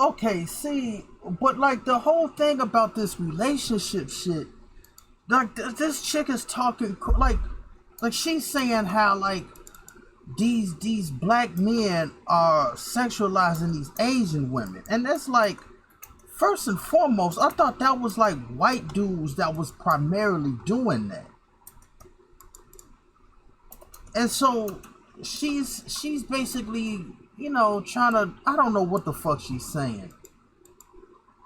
Okay, see, but like the whole thing about this relationship shit, like this chick is talking like she's saying how like these black men are sexualizing these Asian women, and that's like, first and foremost, I thought that was like white dudes that was primarily doing that. And so she's basically, you know, trying to, I don't know what the fuck she's saying.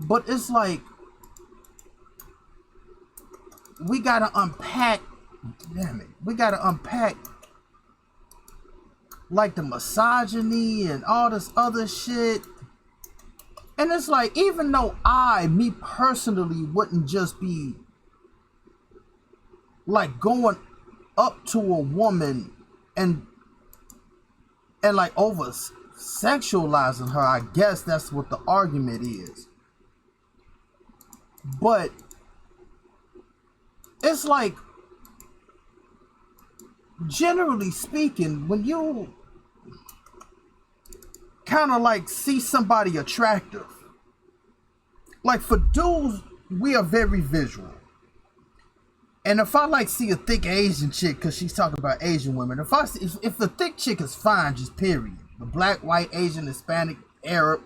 But it's like we gotta unpack, damn it, we gotta unpack like the misogyny and all this other shit. And it's like, even though me personally wouldn't just be like going up to a woman and like over sexualizing her, I guess that's what the argument is. But it's like, generally speaking, when you kind of like see somebody attractive, like for dudes, we are very visual. And if I like see a thick Asian chick, because she's talking about Asian women, if the thick chick is fine, just period, the black, white, Asian, Hispanic, Arab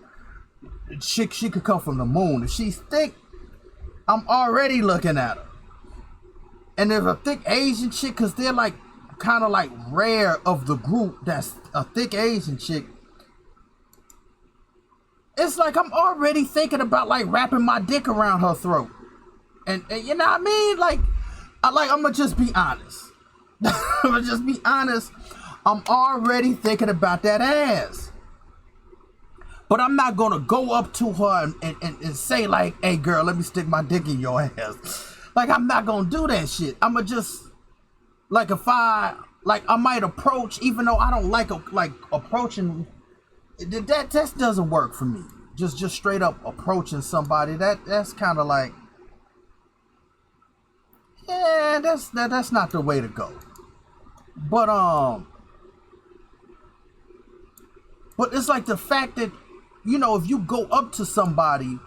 chick, she could come from the moon. If she's thick, I'm already looking at her. And if a thick Asian chick, because they're like kind of like rare of the group that's a thick Asian chick, it's like I'm already thinking about like wrapping my dick around her throat. And you know what I mean? Like I'm gonna just be honest. I'm gonna just be honest. I'm already thinking about that ass. But I'm not gonna go up to her and say like, hey girl, let me stick my dick in your ass. Like, I'm not gonna do that shit. I'm gonna just, like, if I might approach, even though I don't like approaching, that doesn't work for me. Just straight up approaching somebody, that's kind of like, yeah, that's not the way to go. But it's like the fact that, you know, if you go up to somebody,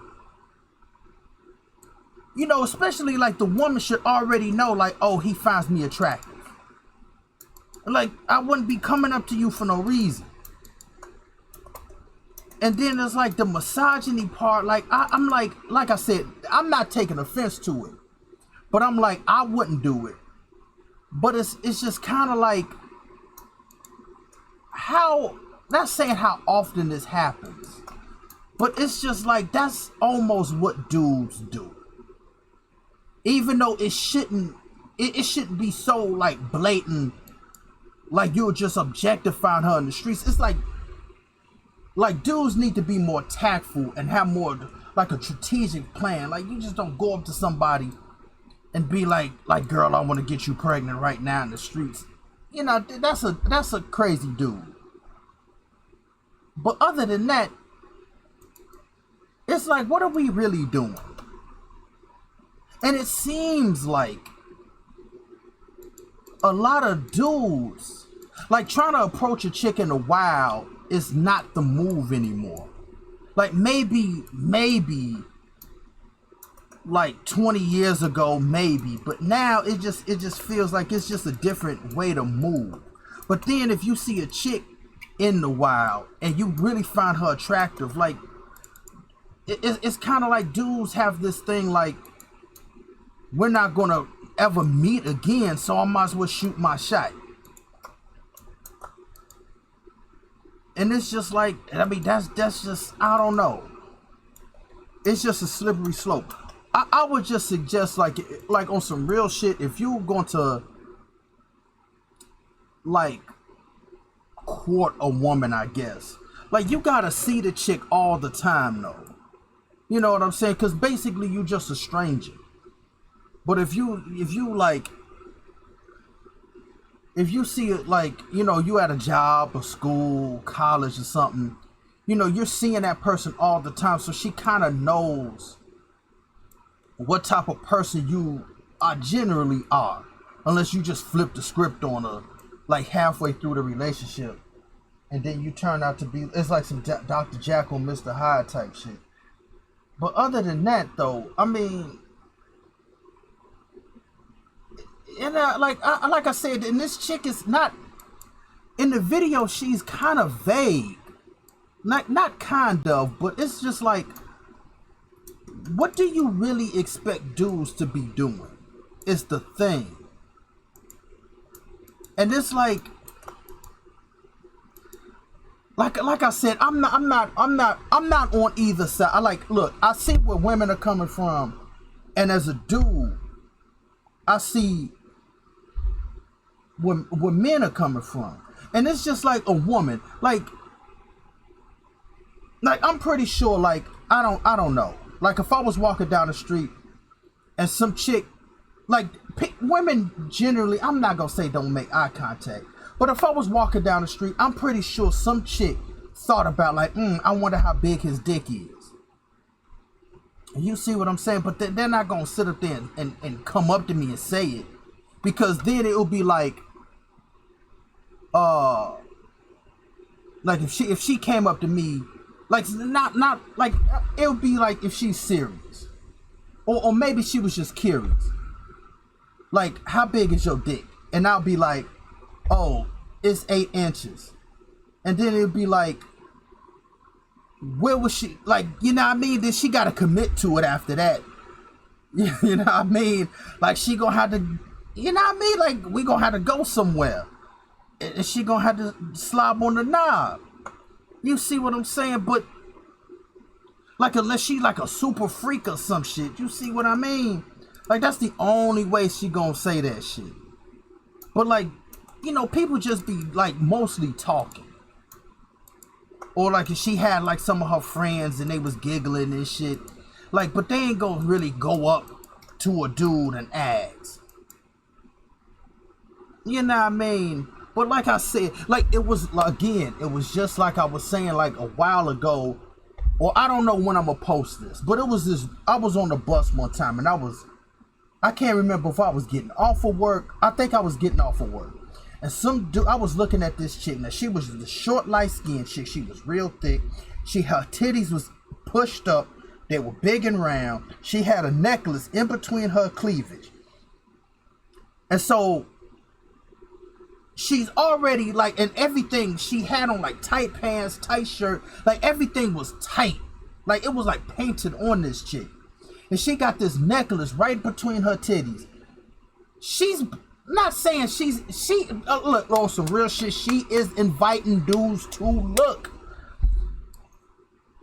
you know, especially like the woman should already know, like, oh, he finds me attractive. Like, I wouldn't be coming up to you for no reason. And then there's like the misogyny part. Like, I'm like I said, I'm not taking offense to it, but I'm like, I wouldn't do it. But it's just kind of like, how, not saying how often this happens, but it's just like, that's almost what dudes do. Even though it shouldn't be so like blatant, like you're just objectifying her in the streets. It's like dudes need to be more tactful and have more like a strategic plan. Like, you just don't go up to somebody and be like girl, I want to get you pregnant right now in the streets. You know, that's a crazy dude. But other than that, it's like, what are we really doing? And it seems like a lot of dudes, like, trying to approach a chick in the wild is not the move anymore. Like, maybe like 20 years ago, maybe, but now it just feels like it's just a different way to move. But then if you see a chick in the wild and you really find her attractive, like, it's kind of like dudes have this thing like, we're not gonna ever meet again, so I might as well shoot my shot. And it's just like, I mean, that's just, I don't know. It's just a slippery slope. I would just suggest, like on some real shit, if you're going to like court a woman, I guess, like, you gotta see the chick all the time though. You know what I'm saying? Because basically you just a stranger. But if you see it, like, you know, you at a job or school, college or something, you know, you're seeing that person all the time, so she kind of knows what type of person you generally are, unless you just flip the script on her like halfway through the relationship and then you turn out to be, it's like some Dr. Jekyll, Mr. Hyde type shit. But other than that, though, I mean, and like I said, and this chick is not in the video. She's kind of vague, not kind of, but it's just like, what do you really expect dudes to be doing? It's the thing, and it's like I said, I'm not on either side. Look, I see where women are coming from, and as a dude, I see where men are coming from. And it's just like a woman, like I'm pretty sure, like I don't know, like if I was walking down the street and some chick, like women generally, I'm not gonna say don't make eye contact, but if I was walking down the street, I'm pretty sure some chick thought about like, I wonder how big his dick is. You see what I'm saying? But they're not gonna sit up there and come up to me and say it, because then it'll be like if she came up to me, like not like, it would be like if she's serious, or maybe she was just curious, like, how big is your dick? And I'll be like, oh, it's 8 inches. And then it'll be like, where was she, like, you know what I mean? Then she gotta commit to it after that. You know what I mean? Like, she gonna have to, you know what I mean? Like, we gonna have to go somewhere, and she gonna have to slob on the knob. You see what I'm saying? But like, unless she like a super freak or some shit, you see what I mean? Like, that's the only way she gonna say that shit. But like, you know, people just be like mostly talking. Or like if she had like some of her friends and they was giggling and shit, like, but they ain't gonna really go up to a dude and ask. You know what I mean? But like I said, like, it was, again, it was just like I was saying like a while ago, or I don't know when I'm gonna post this, but it was this, I was on the bus one time and I can't remember if I was getting off of work. I think I was getting off of work. And some dude, I was looking at this chick. Now, she was the short, light-skinned chick. She was real thick. Her titties was pushed up. They were big and round. She had a necklace in between her cleavage. And so she's already like, and everything, she had on like tight pants, tight shirt. Like, everything was tight. Like, it was like painted on this chick. And she got this necklace right between her titties. She's not saying look, on some real shit, she is inviting dudes to look.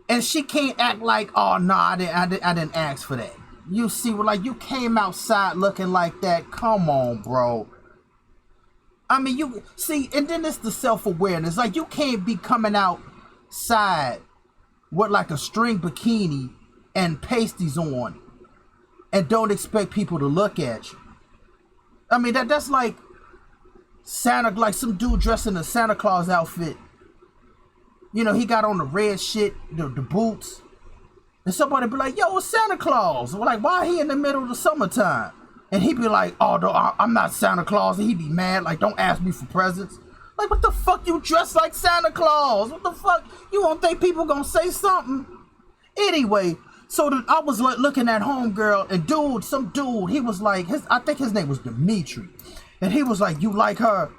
And she can't act like, oh no, I didn't ask for that. You see, like, you came outside looking like that. Come on, bro. I mean, you see, and then it's the self-awareness. Like, you can't be coming outside with like a string bikini and pasties on and don't expect people to look at you. I mean, that's like like some dude dressed in a Santa Claus outfit. You know, he got on the red shit, the boots, and somebody be like, yo, it's Santa Claus. We're like, why he in the middle of the summertime? And he be like, oh, no, I'm not Santa Claus. And he be mad, like, don't ask me for presents. Like, what the fuck you dress like Santa Claus? What the fuck? You don't think people gonna say something? Anyway, so I was like looking at homegirl, and some dude, he was like, I think his name was Dimitri. And he was like, you like her?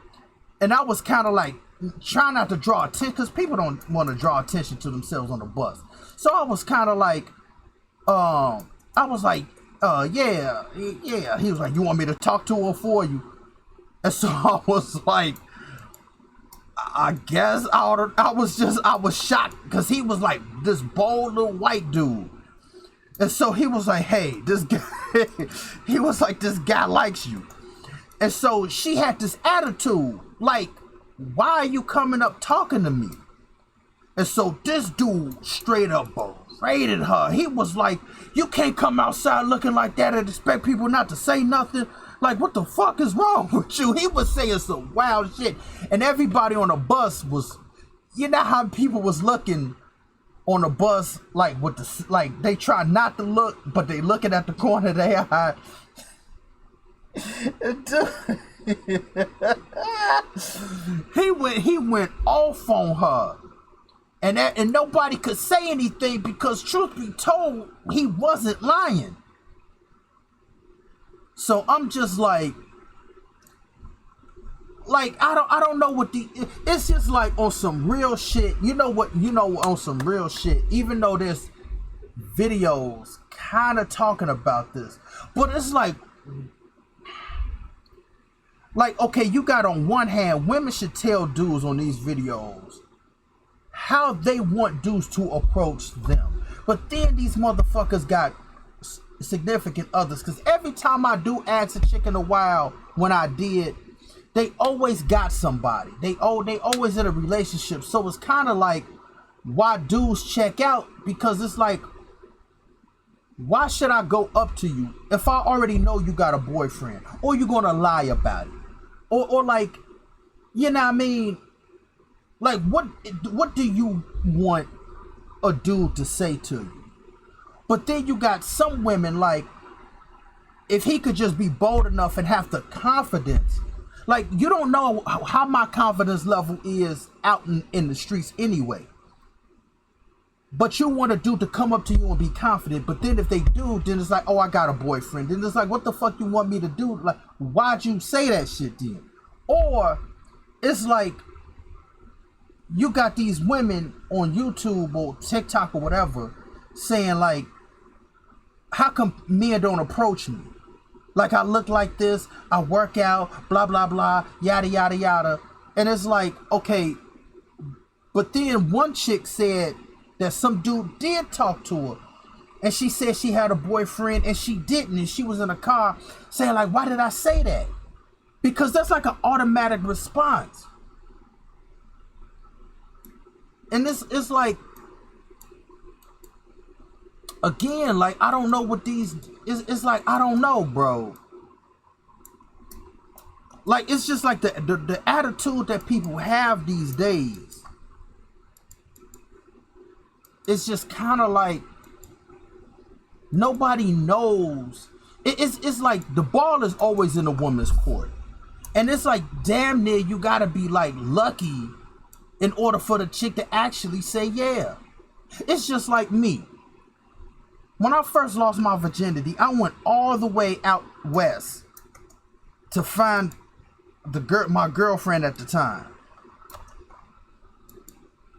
And I was kind of like, trying not to draw attention, because people don't want to draw attention to themselves on the bus. So I was kind of like, I was like, yeah. He was like, you want me to talk to her for you? And so I was like, I guess I was shocked, because he was like this bold little white dude. And so he was like, hey, this guy, he was like, this guy likes you. And so she had this attitude, like, why are you coming up talking to me? And so this dude straight up berated her. He was like, you can't come outside looking like that and expect people not to say nothing. Like, what the fuck is wrong with you? He was saying some wild shit. And everybody on the bus was, you know how people was looking on the bus, like, with the, like, they try not to look, but they looking at the corner of their eye. He went off on her. And nobody could say anything because truth be told, he wasn't lying. So I'm just like I don't know what it's just like on some real shit. You know what? You know, on some real shit. Even though there's videos kind of talking about this, but it's like okay, you got on one hand, women should tell dudes on these videos how they want dudes to approach them, but then these motherfuckers got significant others, because every time I do ask a chick in a while, when I did, they always got somebody. They always in a relationship. So it's kind of like why dudes check out, because it's like, why should I go up to you if I already know you got a boyfriend, or you gonna lie about it, or like, you know what I mean? Like, what do you want a dude to say to you? But then you got some women, like, if he could just be bold enough and have the confidence, like, you don't know how my confidence level is out in the streets anyway. But you want a dude to come up to you and be confident. But then if they do, then it's like, oh, I got a boyfriend. Then it's like, what the fuck you want me to do? Like, why'd you say that shit then? Or it's like, you got these women on YouTube or TikTok or whatever saying like, how come men don't approach me? Like, I look like this, I work out, blah, blah, blah, yada, yada, yada. And it's like, okay, but then one chick said that some dude did talk to her, and she said she had a boyfriend and she didn't, and she was in a car saying like, why did I say that? Because that's like an automatic response. And this is like, again, like, I don't know what these, it's like, I don't know, bro. Like, it's just like the attitude that people have these days. It's just kind of like, nobody knows. It's like the ball is always in the woman's court. And it's like, damn near you gotta be like lucky in order for the chick to actually say yeah. It's just like me. When I first lost my virginity, I went all the way out west to find my girlfriend at the time.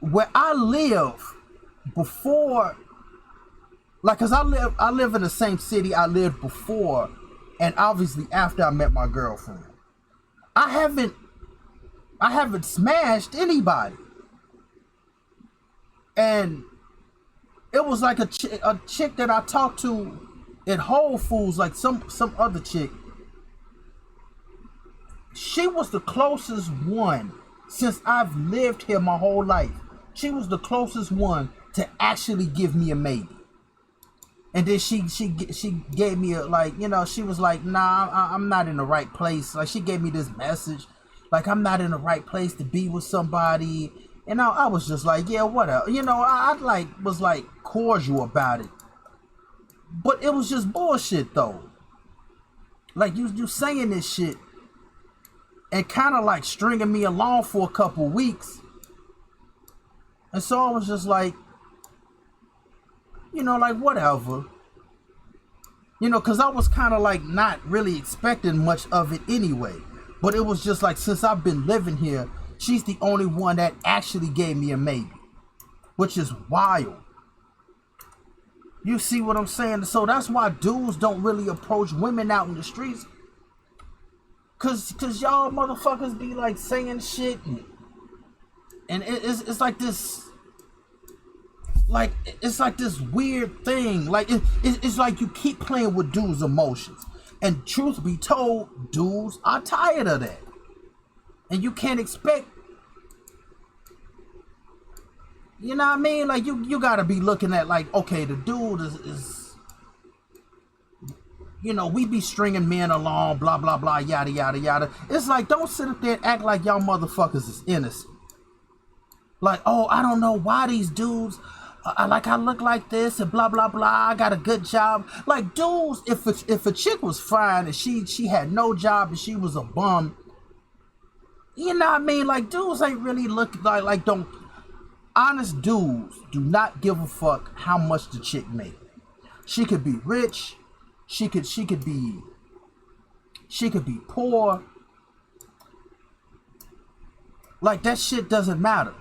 Where I live before, like, cause I live in the same city I lived before, and obviously after I met my girlfriend. I haven't smashed anybody. And it was like a chick that I talked to at Whole Foods, like some other chick. She was the closest one since I've lived here my whole life. She was the closest one to actually give me a maybe. And then she gave me a, like, you know, she was like, nah, I'm not in the right place. Like, she gave me this message, like, I'm not in the right place to be with somebody. And I was just like, yeah, whatever. You know, I like was like cordial about it. But it was just bullshit though. Like, you saying this shit and kind of like stringing me along for a couple weeks. And so I was just like, you know, like, whatever. You know, because I was kind of like not really expecting much of it anyway. But it was just like, since I've been living here, she's the only one that actually gave me a maybe. Which is wild. You see what I'm saying? So that's why dudes don't really approach women out in the streets. Cause y'all motherfuckers be like saying shit. And it's like this... Like, it's like this weird thing. Like, it's like you keep playing with dudes' emotions. And truth be told, dudes are tired of that. And you can't expect... You know what I mean? Like, you gotta be looking at, like, okay, the dude is... You know, we be stringing men along, blah, blah, blah, yada, yada, yada. It's like, don't sit up there and act like y'all motherfuckers is innocent. Like, oh, I don't know why these dudes... I look like this and blah blah blah. I got a good job. Like, dudes, if a chick was fine and she had no job and she was a bum, You know what I mean? Like, dudes ain't really look like don't honest dudes do not give a fuck how much the chick make. She could be rich, she could be poor. Like, that shit doesn't matter.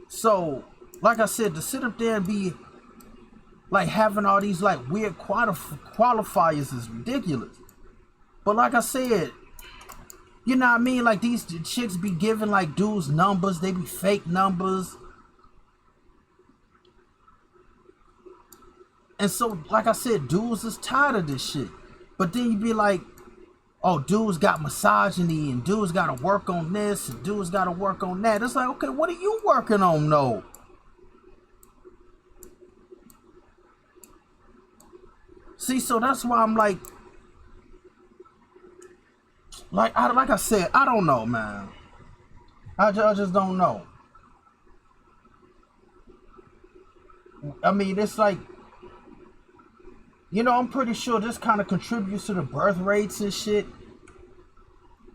So, like I said, to sit up there and be like having all these like weird qualifiers is ridiculous. But like I said, you know what I mean? Like, these chicks be giving like dudes numbers, they be fake numbers. And so, like I said, dudes is tired of this shit. But then you be like, oh, dudes got misogyny, and dudes gotta work on this, and dudes gotta work on that. It's like, okay, what are you working on, though? See, so that's why I'm like I said, I don't know, man. I just don't know. I mean, it's like, you know, I'm pretty sure this kind of contributes to the birth rates and shit.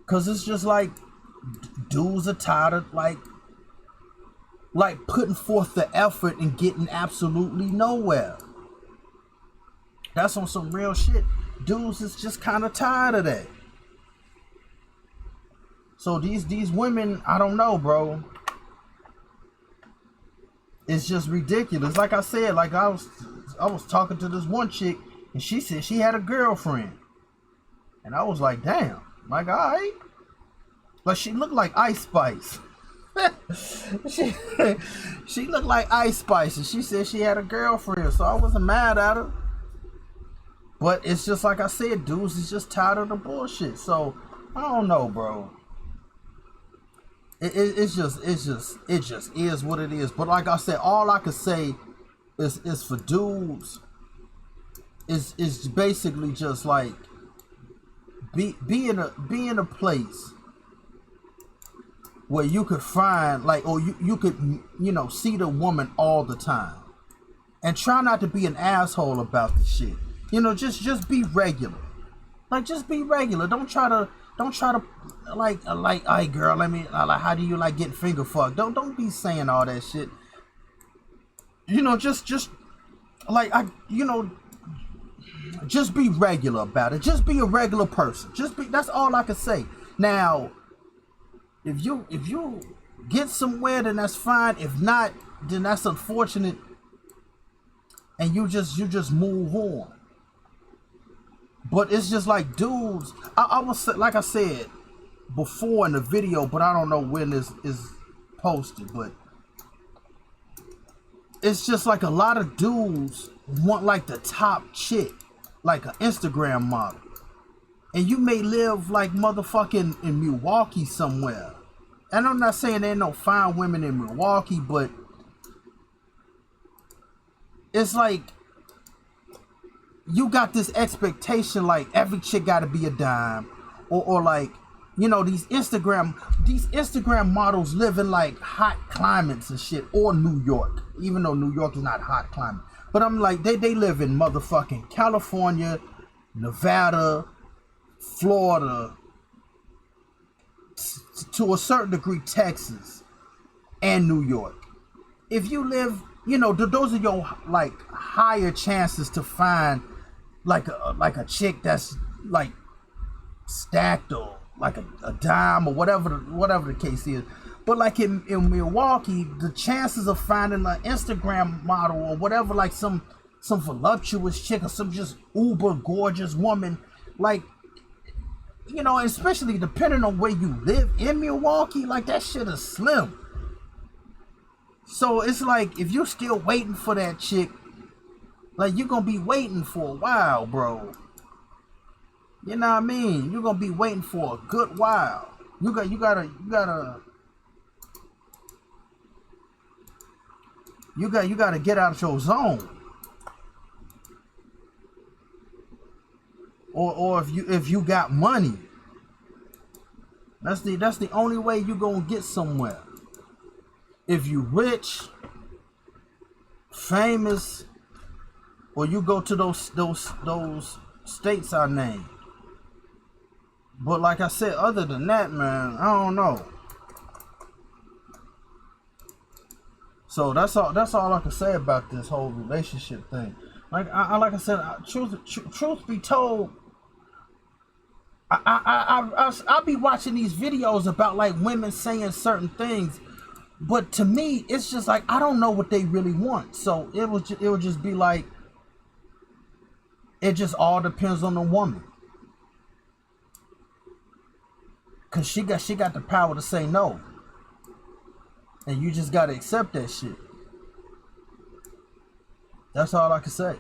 Cause it's just like dudes are tired of like putting forth the effort and getting absolutely nowhere. That's on some real shit. Dudes is just kind of tired of that. So these women, I don't know, bro. It's just ridiculous. Like I said, like I was talking to this one chick, and she said she had a girlfriend, and I was like, damn, like, all right. Like, she looked like Ice Spice. she looked like Ice Spice, and she said she had a girlfriend, so I wasn't mad at her. But it's just like I said, dudes is just tired of the bullshit. So I don't know, bro. It just is what it is. But like I said, all I could say is for dudes is basically just like be in a place where you could find like, or you could, you know, see the woman all the time, and try not to be an asshole about the shit. You know, just be regular. Like, just be regular. Don't try to like, hey girl, let me, like, how do you like getting finger fucked? Don't be saying all that shit. You know, just like, just be regular about it. Just be a regular person. That's all I can say. Now, if you get somewhere, then that's fine. If not, then that's unfortunate. And you just move on. But it's just like, dudes, I was, like I said before in the video, but I don't know when this is posted, but it's just like a lot of dudes want like the top chick, like an Instagram model. And you may live like motherfucking in Milwaukee somewhere. And I'm not saying there ain't no fine women in Milwaukee, but it's like, you got this expectation like every chick gotta be a dime, or like, you know, these Instagram models live in like hot climates and shit, or New York, even though New York is not hot climate. But I'm like, they live in motherfucking California, Nevada, Florida, to a certain degree Texas, and New York. If you live, you know, those are your like higher chances to find like a chick that's like stacked, or like a dime, or whatever the case is. But like in Milwaukee, the chances of finding an Instagram model or whatever, like some voluptuous chick or some just uber gorgeous woman, like, you know, especially depending on where you live in Milwaukee, like, that shit is slim. So it's like, if you're still waiting for that chick, like, you're gonna be waiting for a while, bro. You know what I mean? You're gonna be waiting for a good while. You gotta get out of your zone. Or if you got money, that's the only way you gonna get somewhere. If you rich, famous, or you go to those states are named. But like I said, other than that, man, I don't know. So that's all I can say about this whole relationship thing. Like I said, truth be told, I'll be watching these videos about like women saying certain things, but to me, it's just like I don't know what they really want. So it would just be like, it just all depends on the woman. Cause she got the power to say no. And you just gotta accept that shit. That's all I can say.